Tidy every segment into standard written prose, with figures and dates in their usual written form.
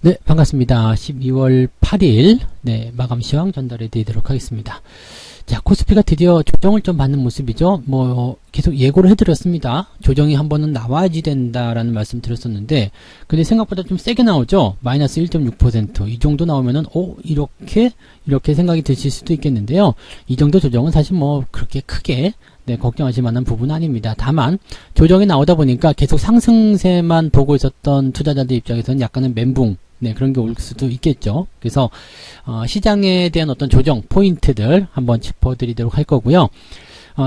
네, 반갑습니다. 12월 8일, 네, 마감 시황 전달해 드리도록 하겠습니다. 자, 코스피가 드디어 조정을 좀 받는 모습이죠. 계속 예고를 해드렸습니다. 조정이 한 번은 나와야지 된다라는 말씀 드렸었는데, 근데 생각보다 좀 세게 나오죠? 마이너스 1.6%. 이 정도 나오면은, 이렇게 생각이 드실 수도 있겠는데요. 이 정도 조정은 사실 그렇게 크게, 네, 걱정하실 만한 부분은 아닙니다. 다만, 조정이 나오다 보니까 계속 상승세만 보고 있었던 투자자들 입장에서는 약간은 멘붕, 네, 그런 게 올 수도 있겠죠. 그래서 시장에 대한 어떤 조정 포인트들 한번 짚어드리도록 할 거고요.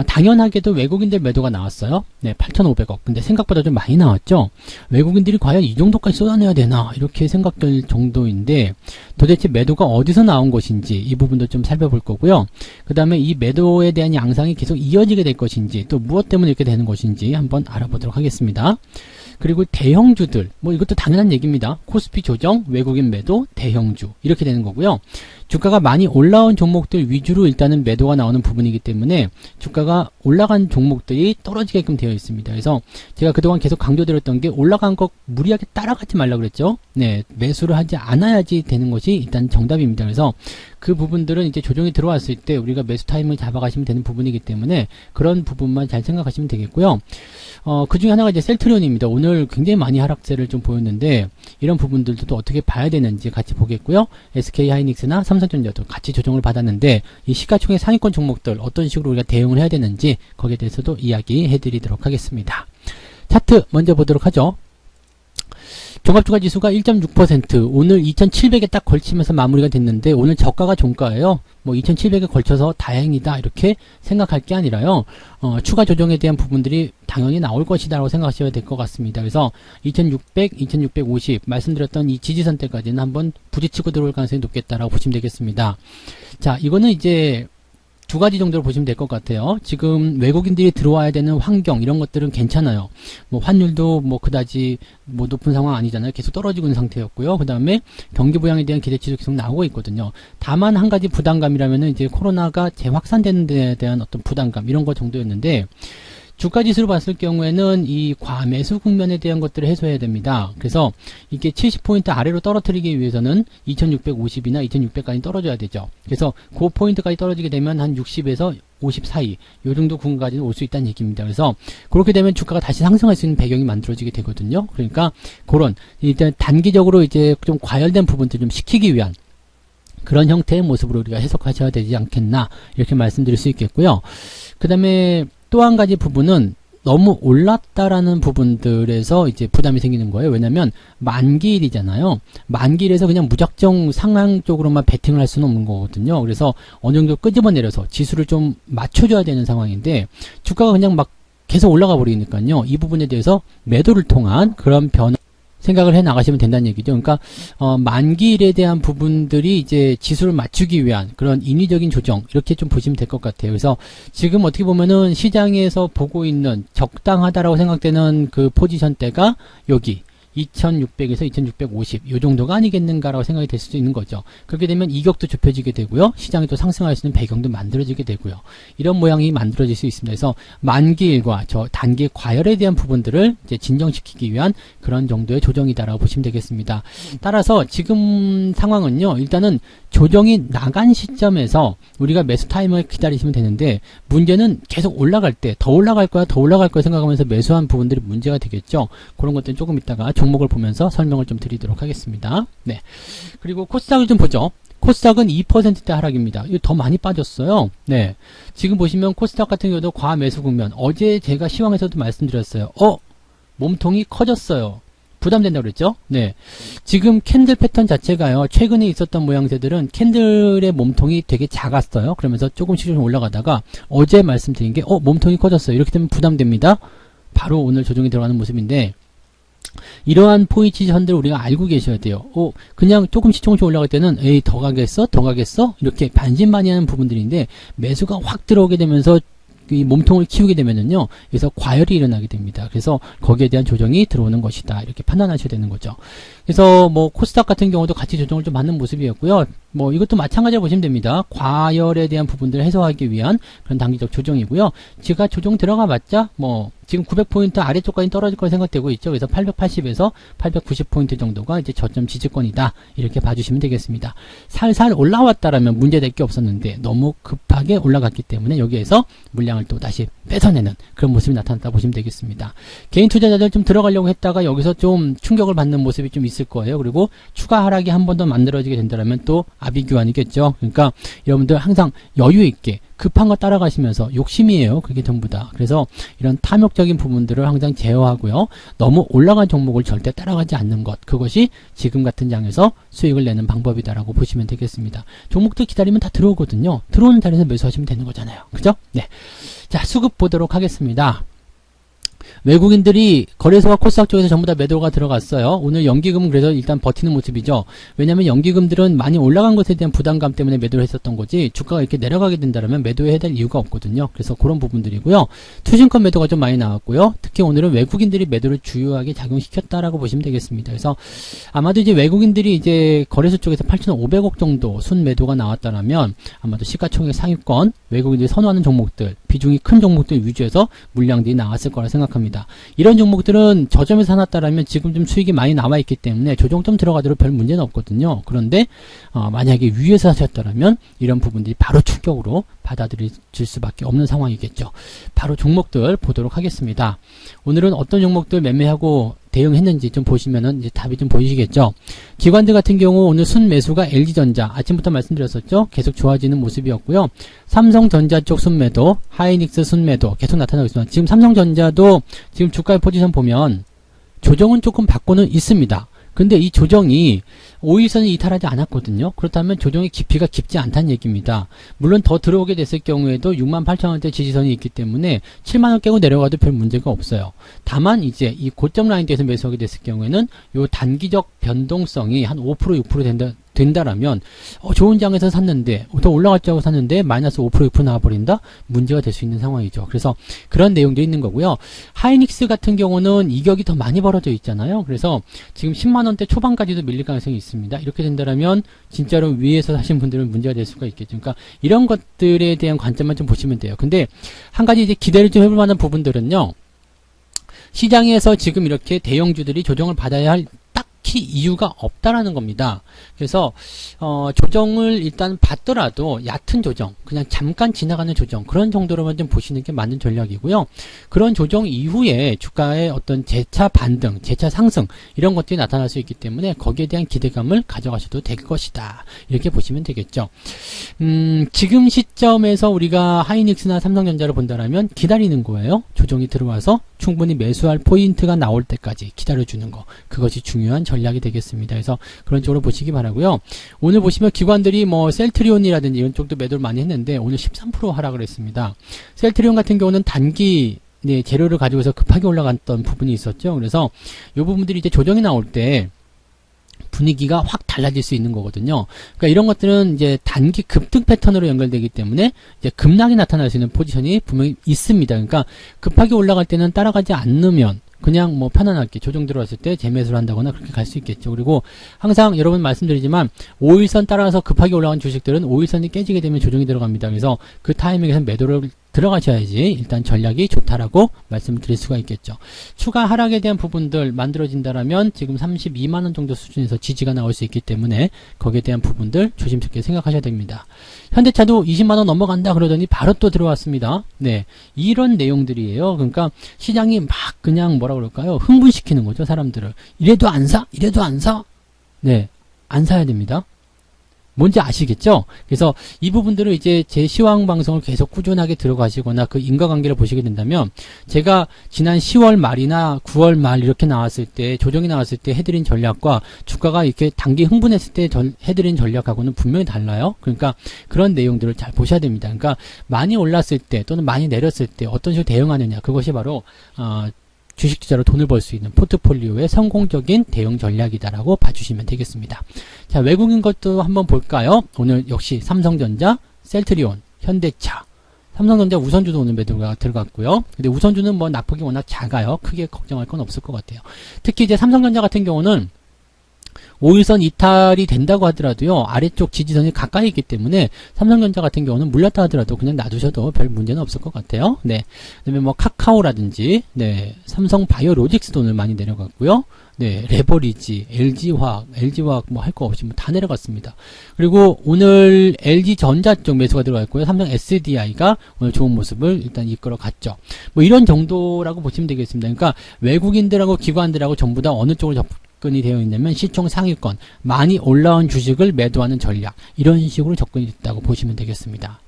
당연하게도 외국인들 매도가 나왔어요. 네, 8,500억. 근데 생각보다 좀 많이 나왔죠. 외국인들이 과연 이 정도까지 쏟아내야 되나 이렇게 생각될 정도인데 도대체 매도가 어디서 나온 것인지 이 부분도 좀 살펴볼 거고요. 그 다음에 이 매도에 대한 양상이 계속 이어지게 될 것인지 또 무엇 때문에 이렇게 되는 것인지 한번 알아보도록 하겠습니다. 그리고 대형주들, 이것도 당연한 얘기입니다. 코스피 조정, 외국인 매도, 대형주 이렇게 되는 거고요. 주가가 많이 올라온 종목들 위주로 일단은 매도가 나오는 부분이기 때문에 주가가 올라간 종목들이 떨어지게끔 되어 있습니다. 그래서 제가 그동안 계속 강조드렸던 게 올라간 거 무리하게 따라가지 말라 그랬죠. 네, 매수를 하지 않아야지 되는 것이 일단 정답입니다. 그래서 그 부분들은 이제 조정이 들어왔을 때 우리가 매수 타임을 잡아가시면 되는 부분이기 때문에 그런 부분만 잘 생각하시면 되겠고요. 그 중에 하나가 이제 셀트리온입니다. 오늘 굉장히 많이 하락세를 좀 보였는데 이런 부분들도 또 어떻게 봐야 되는지 같이 보겠고요. SK 하이닉스나 삼성전자도 같이 조정을 받았는데 이 시가총액 상위권 종목들 어떤 식으로 우리가 대응을 해야 되는지 거기에 대해서도 이야기해 드리도록 하겠습니다. 차트 먼저 보도록 하죠. 종합주가지수가 1.6% 오늘 2700에 딱 걸치면서 마무리가 됐는데 오늘 저가가 종가예요. 2700에 걸쳐서 다행이다 이렇게 생각할 게 아니라요. 추가 조정에 대한 부분들이 당연히 나올 것이다 라고 생각하셔야 될 것 같습니다. 그래서 2600, 2650 말씀드렸던 이 지지선대까지는 한번 부딪히고 들어올 가능성이 높겠다라고 보시면 되겠습니다. 자, 이거는 이제 두 가지 정도로 보시면 될 것 같아요. 지금 외국인들이 들어와야 되는 환경 이런 것들은 괜찮아요. 환율도 그다지 높은 상황 아니잖아요. 계속 떨어지고 있는 상태였고요. 그 다음에 경기 부양에 대한 기대치도 계속 나오고 있거든요. 다만 한 가지 부담감이라면은 이제 코로나가 재확산되는 데에 대한 어떤 부담감 이런 것 정도였는데 주가지수로 봤을 경우에는 이 과매수 국면에 대한 것들을 해소해야 됩니다. 그래서 이게 70포인트 아래로 떨어뜨리기 위해서는 2650이나 2600까지 떨어져야 되죠. 그래서 그 포인트까지 떨어지게 되면 한 60에서 50 사이 요 정도 구간까지는 올 수 있다는 얘기입니다. 그래서 그렇게 되면 주가가 다시 상승할 수 있는 배경이 만들어지게 되거든요. 그러니까 그런 일단 단기적으로 이제 좀 과열된 부분들 좀 식히기 위한 그런 형태의 모습으로 우리가 해석하셔야 되지 않겠나 이렇게 말씀드릴 수 있겠고요. 그 다음에 또 한 가지 부분은 너무 올랐다라는 부분들에서 이제 부담이 생기는 거예요. 왜냐면 만기일이잖아요. 만기일에서 그냥 무작정 상향 쪽으로만 베팅을 할 수는 없는 거거든요. 그래서 어느 정도 끄집어내려서 지수를 좀 맞춰줘야 되는 상황인데 주가가 그냥 막 계속 올라가 버리니까요. 이 부분에 대해서 매도를 통한 그런 변화 생각을 해 나가시면 된다는 얘기죠. 그러니까 만기일에 대한 부분들이 이제 지수를 맞추기 위한 그런 인위적인 조정 이렇게 좀 보시면 될 것 같아요. 그래서 지금 어떻게 보면은 시장에서 보고 있는 적당하다라고 생각되는 그 포지션대가 여기 2600에서 2650 이 정도가 아니겠는가라고 생각이 될 수도 있는 거죠. 그렇게 되면 이격도 좁혀지게 되고요. 시장이 또 상승할 수 있는 배경도 만들어지게 되고요. 이런 모양이 만들어질 수 있습니다. 그래서 만기일과 저 단기 과열에 대한 부분들을 이제 진정시키기 위한 그런 정도의 조정이다라고 보시면 되겠습니다. 따라서 지금 상황은요. 일단은 조정이 나간 시점에서 우리가 매수 타임을 기다리시면 되는데 문제는 계속 올라갈 때 더 올라갈 거야 생각하면서 매수한 부분들이 문제가 되겠죠. 그런 것들은 조금 이따가 종목을 보면서 설명을 좀 드리도록 하겠습니다. 네. 그리고 코스닥을 좀 보죠. 코스닥은 2%대 하락입니다. 이거 더 많이 빠졌어요. 네. 지금 보시면 코스닥 같은 경우도 과매수 국면. 어제 제가 시황에서도 말씀드렸어요. 몸통이 커졌어요. 부담된다고 그랬죠? 네. 지금 캔들 패턴 자체가요. 최근에 있었던 모양새들은 캔들의 몸통이 되게 작았어요. 그러면서 조금씩 좀 올라가다가 어제 말씀드린 게 몸통이 커졌어요. 이렇게 되면 부담됩니다. 바로 오늘 조정이 들어가는 모습인데 이러한 포지션들을 우리가 알고 계셔야 돼요. 그냥 조금씩 올라갈 때는 에이 더 가겠어? 이렇게 반신반의하는 부분들인데 매수가 확 들어오게 되면서 이 몸통을 키우게 되면은요, 여기서 과열이 일어나게 됩니다. 그래서 거기에 대한 조정이 들어오는 것이다. 이렇게 판단하셔야 되는 거죠. 그래서 코스닥 같은 경우도 같이 조정을 좀 받는 모습이었고요. 뭐 이것도 마찬가지로 보시면 됩니다. 과열에 대한 부분들을 해소하기 위한 그런 단기적 조정이고요. 지가 조정 들어가 봤자 뭐 지금 900포인트 아래쪽까지 떨어질 거라 생각되고 있죠. 그래서 880에서 890포인트 정도가 이제 저점 지지권이다. 이렇게 봐주시면 되겠습니다. 살살 올라왔다라면 문제될 게 없었는데 너무 급하게 올라갔기 때문에 여기에서 물량을 또 다시 뺏어내는 그런 모습이 나타났다 보시면 되겠습니다. 개인 투자자들 좀 들어가려고 했다가 여기서 좀 충격을 받는 모습이 좀 있을 거예요. 그리고 추가 하락이 한 번 더 만들어지게 된다면 또 아비규환이겠죠. 그러니까 여러분들 항상 여유 있게 급한 거 따라가시면서 욕심이에요. 그게 전부 다. 그래서 이런 탐욕적인 부분들을 항상 제어하고요. 너무 올라간 종목을 절대 따라가지 않는 것. 그것이 지금 같은 장에서 수익을 내는 방법이다라고 보시면 되겠습니다. 종목들 기다리면 다 들어오거든요. 들어오는 자리에서 매수하시면 되는 거잖아요. 그죠? 네. 자, 수급 보도록 하겠습니다. 외국인들이 거래소와 코스닥 쪽에서 전부 다 매도가 들어갔어요. 오늘 연기금은 그래서 일단 버티는 모습이죠. 왜냐하면 연기금들은 많이 올라간 것에 대한 부담감 때문에 매도를 했었던 거지 주가가 이렇게 내려가게 된다면 매도해야 될 이유가 없거든요. 그래서 그런 부분들이고요. 투신권 매도가 좀 많이 나왔고요. 특히 오늘은 외국인들이 매도를 주요하게 작용시켰다라고 보시면 되겠습니다. 그래서 아마도 이제 외국인들이 이제 거래소 쪽에서 8,500억 정도 순 매도가 나왔다면 아마도 시가총액 상위권 외국인들이 선호하는 종목들 비중이 큰 종목들 위주에서 물량들이 나왔을 거라 생각합니다. 이런 종목들은 저점에서 사놨다라면 지금 좀 수익이 많이 나와 있기 때문에 조정 좀 들어가도록 별 문제는 없거든요. 그런데 만약에 위에서 사셨다라면 이런 부분들이 바로 충격으로 받아들여질 수밖에 없는 상황이겠죠. 바로 종목들 보도록 하겠습니다. 오늘은 어떤 종목들 매매하고 대응했는지 좀 보시면은 이제 답이 좀 보이시겠죠. 기관들 같은 경우 오늘 순매수가 LG전자 아침부터 말씀드렸었죠. 계속 좋아지는 모습이었고요. 삼성전자 쪽 순매도, 하이닉스 순매도 계속 나타나고 있습니다. 지금 삼성전자도 지금 주가의 포지션 보면 조정은 조금 받고는 있습니다. 근데 이 조정이 5일선을 이탈하지 않았거든요. 그렇다면 조정의 깊이가 깊지 않다는 얘기입니다. 물론 더 들어오게 됐을 경우에도 68,000원대 지지선이 있기 때문에 7만원 깨고 내려가도 별 문제가 없어요. 다만 이제 이 고점 라인대에서 매수하게 됐을 경우에는 요 단기적 변동성이 한 5% 6% 된다라면 좋은 장에서 샀는데 더 올라갈 줄 알고 샀는데 마이너스 5% 6% 나와버린다? 문제가 될 수 있는 상황이죠. 그래서 그런 내용도 있는 거고요. 하이닉스 같은 경우는 이격이 더 많이 벌어져 있잖아요. 그래서 지금 10만원대 초반까지도 밀릴 가능성이 있습니다. 이렇게 된다면 진짜로 위에서 사신 분들은 문제가 될 수가 있겠죠. 그러니까 이런 것들에 대한 관점만 좀 보시면 돼요. 근데 한 가지 이제 기대를 좀 해볼 만한 부분들은요. 시장에서 지금 이렇게 대형주들이 조정을 받아야 할 딱히 이유가 없다라는 겁니다. 그래서 조정을 일단 받더라도 얕은 조정, 그냥 잠깐 지나가는 조정 그런 정도로만 좀 보시는 게 맞는 전략이고요. 그런 조정 이후에 주가의 어떤 재차 반등, 재차 상승 이런 것들이 나타날 수 있기 때문에 거기에 대한 기대감을 가져가셔도 될 것이다. 이렇게 보시면 되겠죠. 지금 시점에서 우리가 하이닉스나 삼성전자를 본다라면 기다리는 거예요. 조정이 들어와서 충분히 매수할 포인트가 나올 때까지 기다려주는 거. 그것이 중요한 전략이 되겠습니다. 그래서 그런 쪽으로 보시기 바라고요. 오늘 보시면 기관들이 뭐 셀트리온이라든지 이런 쪽도 매도를 많이 했는데 오늘 13% 하락을 했습니다. 셀트리온 같은 경우는 단기 재료를 가지고서 급하게 올라갔던 부분이 있었죠. 그래서 이 부분들이 이제 조정이 나올 때 분위기가 확 달라질 수 있는 거거든요. 그러니까 이런 것들은 이제 단기 급등 패턴으로 연결되기 때문에 이제 급락이 나타날 수 있는 포지션이 분명히 있습니다. 그러니까 급하게 올라갈 때는 따라가지 않으면 그냥 뭐 편안하게 조정 들어왔을 때 재매수를 한다거나 그렇게 갈 수 있겠죠. 그리고 항상 여러분 말씀드리지만 5일선 따라서 급하게 올라간 주식들은 5일선이 깨지게 되면 조정이 들어갑니다. 그래서 그 타이밍에서 매도를 들어가셔야지 일단 전략이 좋다라고 말씀을 드릴 수가 있겠죠. 추가 하락에 대한 부분들 만들어진다라면 지금 32만원 정도 수준에서 지지가 나올 수 있기 때문에 거기에 대한 부분들 조심스럽게 생각하셔야 됩니다. 현대차도 20만원 넘어간다 그러더니 바로 또 들어왔습니다. 네, 이런 내용들이에요. 그러니까 시장이 막 그냥 뭐라 그럴까요? 흥분시키는 거죠, 사람들을. 이래도 안 사? 이래도 안 사? 네, 안 사야 됩니다. 뭔지 아시겠죠? 그래서 이 부분들을 이제 제 시황 방송을 계속 꾸준하게 들어가시거나 그 인과관계를 보시게 된다면 제가 지난 10월 말이나 9월 말 이렇게 나왔을 때 조정이 나왔을 때 해드린 전략과 주가가 이렇게 단기 흥분했을 때 해드린 전략하고는 분명히 달라요. 그러니까 그런 내용들을 잘 보셔야 됩니다. 그러니까 많이 올랐을 때 또는 많이 내렸을 때 어떤 식으로 대응하느냐 그것이 바로 주식 투자로 돈을 벌 수 있는 포트폴리오의 성공적인 대응 전략이다라고 봐주시면 되겠습니다. 자, 외국인 것도 한번 볼까요? 오늘 역시 삼성전자, 셀트리온, 현대차, 삼성전자 우선주도 오늘 매도가 들어갔고요. 근데 우선주는 뭐 낙폭이 워낙 작아요. 크게 걱정할 건 없을 것 같아요. 특히 이제 삼성전자 같은 경우는 5일선 이탈이 된다고 하더라도요, 아래쪽 지지선이 가까이 있기 때문에 삼성전자 같은 경우는 물렸다 하더라도 그냥 놔두셔도 별 문제는 없을 것 같아요. 네. 그 다음에 뭐 카카오라든지, 네, 삼성바이오로직스도 오늘 많이 내려갔고요. 네, 레버리지, LG화학 뭐 할 거 없이 뭐 다 내려갔습니다. 그리고 오늘 LG전자 쪽 매수가 들어가 있고요. 삼성 SDI가 오늘 좋은 모습을 일단 이끌어 갔죠. 뭐 이런 정도라고 보시면 되겠습니다. 그러니까 외국인들하고 기관들하고 전부 다 어느 쪽으로 접근이 되어 있냐면 시총 상위권, 많이 올라온 주식을 매도하는 전략, 이런 식으로 접근이 됐다고 보시면 되겠습니다.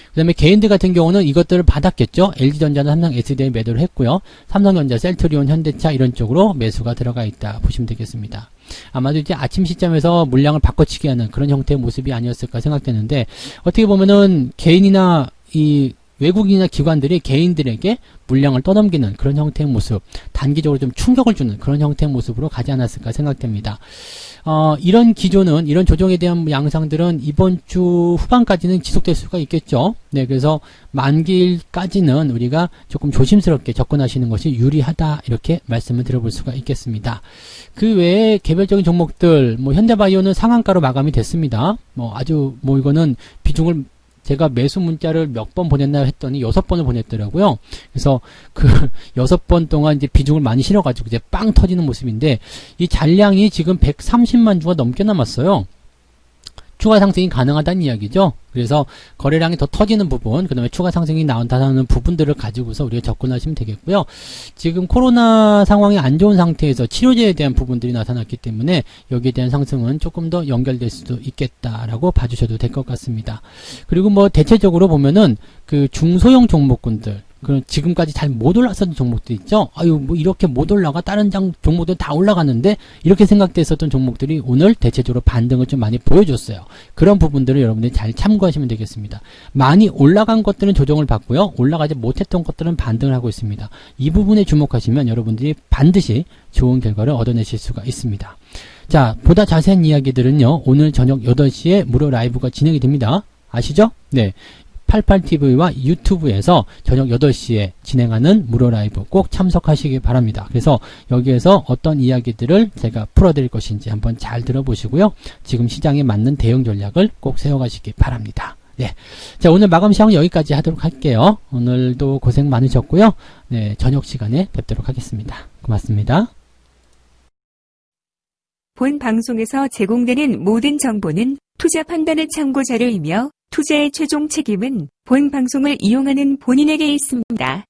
그 다음에 개인들 같은 경우는 이것들을 받았겠죠. LG전자는 삼성 SDI 매도를 했고요. 삼성전자, 셀트리온, 현대차 이런 쪽으로 매수가 들어가 있다 보시면 되겠습니다. 아마도 이제 아침 시점에서 물량을 바꿔치기 하는 그런 형태의 모습이 아니었을까 생각되는데, 어떻게 보면은 개인이나 이 외국인이나 기관들이 개인들에게 물량을 떠넘기는 그런 형태의 모습, 단기적으로 좀 충격을 주는 그런 형태의 모습으로 가지 않았을까 생각됩니다. 이런 기조는, 이런 조정에 대한 양상들은 이번 주 후반까지는 지속될 수가 있겠죠. 네, 그래서 만기일까지는 우리가 조금 조심스럽게 접근하시는 것이 유리하다, 이렇게 말씀을 드려볼 수가 있겠습니다. 그 외에 개별적인 종목들, 뭐 현대바이오는 상한가로 마감이 됐습니다. 이거는 비중을 제가 매수 문자를 몇 번 보냈나 했더니 6번을 보냈더라고요. 그래서 그 6번 동안 이제 비중을 많이 실어가지고 이제 빵 터지는 모습인데, 이 잔량이 지금 130만 주가 넘게 남았어요. 추가 상승이 가능하다는 이야기죠. 그래서 거래량이 더 터지는 부분, 그 다음에 추가 상승이 나온다는 부분들을 가지고서 우리가 접근하시면 되겠고요. 지금 코로나 상황이 안 좋은 상태에서 치료제에 대한 부분들이 나타났기 때문에 여기에 대한 상승은 조금 더 연결될 수도 있겠다라고 봐주셔도 될 것 같습니다. 그리고 뭐 대체적으로 보면은 그 중소형 종목군들, 그 지금까지 잘 못 올랐었던 종목들 있죠. 뭐 이렇게 못 올라가, 다른 종목들 다 올라갔는데, 이렇게 생각됐었던 종목들이 오늘 대체적으로 반등을 좀 많이 보여줬어요. 그런 부분들을 여러분들이 잘 참고하시면 되겠습니다. 많이 올라간 것들은 조정을 받고요, 올라가지 못했던 것들은 반등을 하고 있습니다. 이 부분에 주목하시면 여러분들이 반드시 좋은 결과를 얻어내실 수가 있습니다. 자, 보다 자세한 이야기들은요, 오늘 저녁 8시에 무료 라이브가 진행이 됩니다. 아시죠? 네. 88TV와 유튜브에서 저녁 8시에 진행하는 무료 라이브 꼭 참석하시기 바랍니다. 그래서 여기에서 어떤 이야기들을 제가 풀어드릴 것인지 한번 잘 들어보시고요. 지금 시장에 맞는 대응 전략을 꼭 세워가시기 바랍니다. 네. 자, 오늘 마감 시황은 여기까지 하도록 할게요. 오늘도 고생 많으셨고요. 네, 저녁 시간에 뵙도록 하겠습니다. 고맙습니다. 본 방송에서 제공되는 모든 정보는 투자 판단의 참고 자료이며 투자의 최종 책임은 본 방송을 이용하는 본인에게 있습니다.